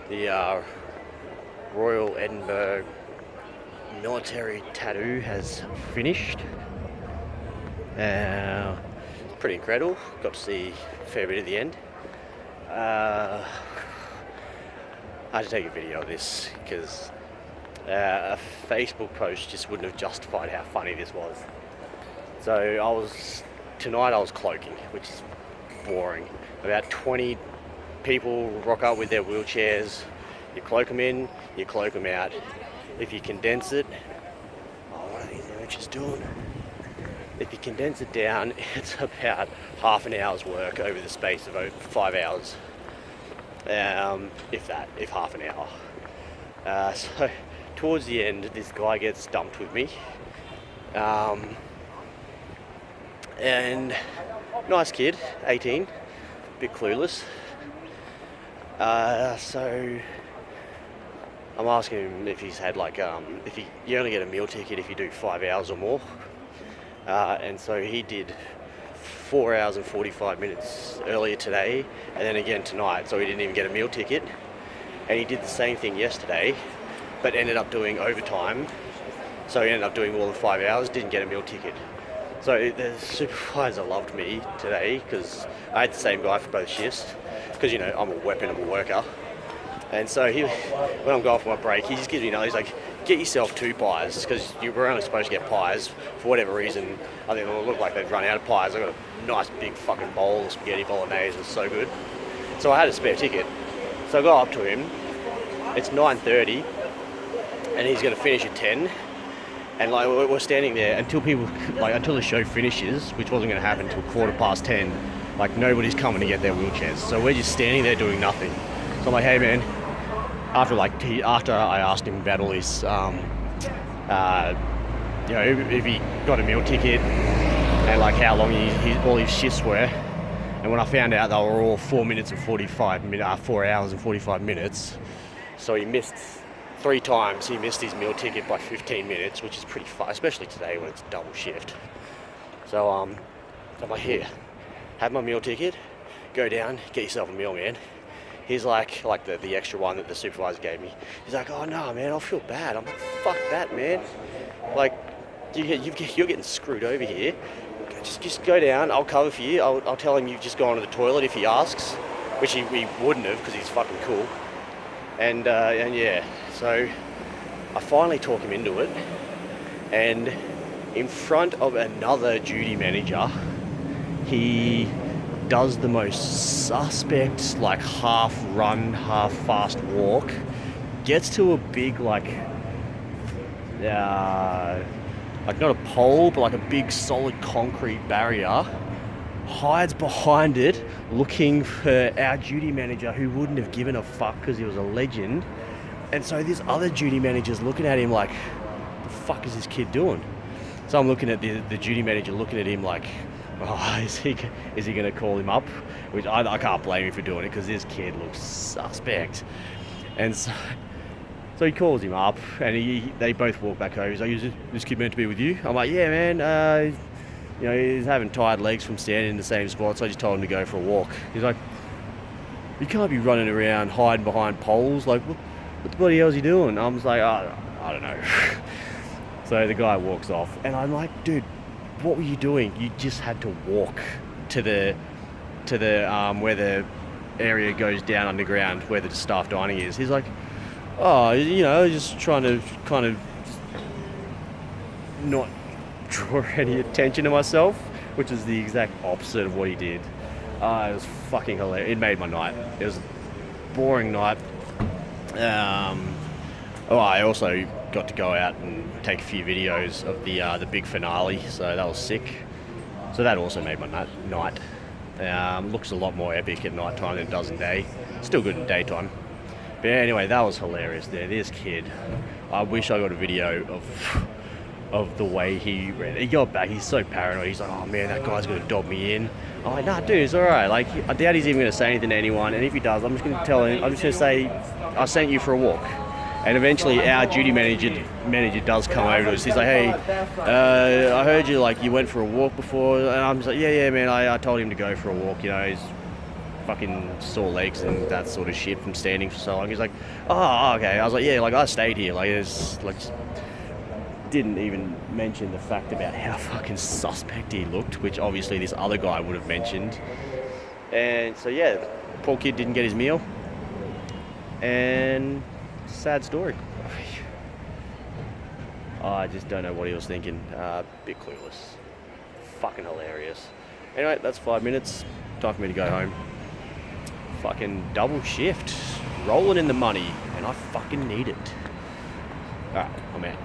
The Royal Edinburgh military tattoo has finished. Pretty incredible. Got to see a fair bit at the end. I had to take a video of this because a Facebook post just wouldn't have justified how funny this was. So tonight I was cloaking, which is boring. About 20 people rock up with their wheelchairs. You cloak them in, you cloak them out. If you condense it, what are these images doing? If you condense it down, it's about half an hour's work over the space of 5 hours. If half an hour. So towards the end, this guy gets dumped with me. And nice kid, 18, bit clueless. So I'm asking him if he's had you only get a meal ticket if you do 5 hours or more. And so he did 4 hours and 45 minutes earlier today, and then again tonight, so he didn't even get a meal ticket. And he did the same thing yesterday, but ended up doing overtime, so he ended up doing more than 5 hours, didn't get a meal ticket. So the supervisor loved me today because I had the same guy for both shifts, because I'm a weapon of a worker. And so when I'm going for my break, he just gives me he's like, get yourself 2 pies, because you were only supposed to get pies. For whatever reason, I think it looked like they'd run out of pies. I got a nice big fucking bowl of spaghetti bolognese. It was so good. So I had a spare ticket. So I go up to him. It's 9:30, and he's going to finish at 10. And we're standing there until the show finishes, which wasn't going to happen until 10:15. Nobody's coming to get their wheelchairs. So we're just standing there doing nothing. So I'm like, hey man, after I asked him about all this, if he got a meal ticket and how long all his shifts were, and when I found out they were all 4 hours and 45 minutes, so he missed 3 times. He missed his meal ticket by 15 minutes, which is pretty far, especially today when it's double shift. So I'm like, here, have my meal ticket, go down, get yourself a meal, man. He's like the extra one that the supervisor gave me. He's like, oh no, man, I'll feel bad. I'm like, fuck that, man. You're getting screwed over here. Just go down. I'll cover for you. I'll tell him you've just gone to the toilet if he asks, which he wouldn't have because he's fucking cool. And yeah, so I finally talk him into it, and in front of another duty manager, he does the most suspect half run, half fast walk, gets to a big not a pole, but a big solid concrete barrier, hides behind it looking for our duty manager, who wouldn't have given a fuck because he was a legend. And so this other duty manager's looking at him like, the fuck is this kid doing? So I'm looking at the duty manager looking at him like, oh, is he going to call him up? Which I can't blame him for doing it, because this kid looks suspect. And so he calls him up, and they both walk back over. He's like, is this kid meant to be with you? I'm like, yeah, man. He's having tired legs from standing in the same spot, so I just told him to go for a walk. He's like, you can't be running around hiding behind poles. What the bloody hell is he doing? I was like, I don't know. So the guy walks off, and I'm like, dude, what were you doing? You just had to walk to the where the area goes down underground, where the staff dining is. He's like, oh, just trying to kind of not draw any attention to myself, which is the exact opposite of what he did. It was fucking hilarious. It made my night. It was a boring night. I also got to go out and take a few videos of the big finale, so that was sick. So that also made my night. Looks a lot more epic at night time than it does in day. Still good in daytime. But anyway, that was hilarious there. This kid, I wish I got a video of the way he ran. He got back, he's so paranoid. He's like, oh man, that guy's going to dob me in. I'm like, nah, dude, it's alright. I doubt he's even going to say anything to anyone. And if he does, I'm just going to tell him, I'm just going to say, I sent you for a walk. And eventually our duty manager does come over to us. He's like, hey, I heard you you went for a walk before. And I'm just like, yeah, man, I told him to go for a walk. He's fucking sore legs and that sort of shit from standing for so long. He's like, oh, okay. I was like, yeah, like I stayed here. Like, it's like, didn't even mention the fact about how fucking suspect he looked, which obviously this other guy would have mentioned. And so yeah, poor kid didn't get his meal. And sad story. I just don't know what he was thinking. Bit clueless. Fucking hilarious. Anyway, that's 5 minutes. Time for me to go home. Fucking double shift. Rolling in the money. And I fucking need it. Alright, I'm out.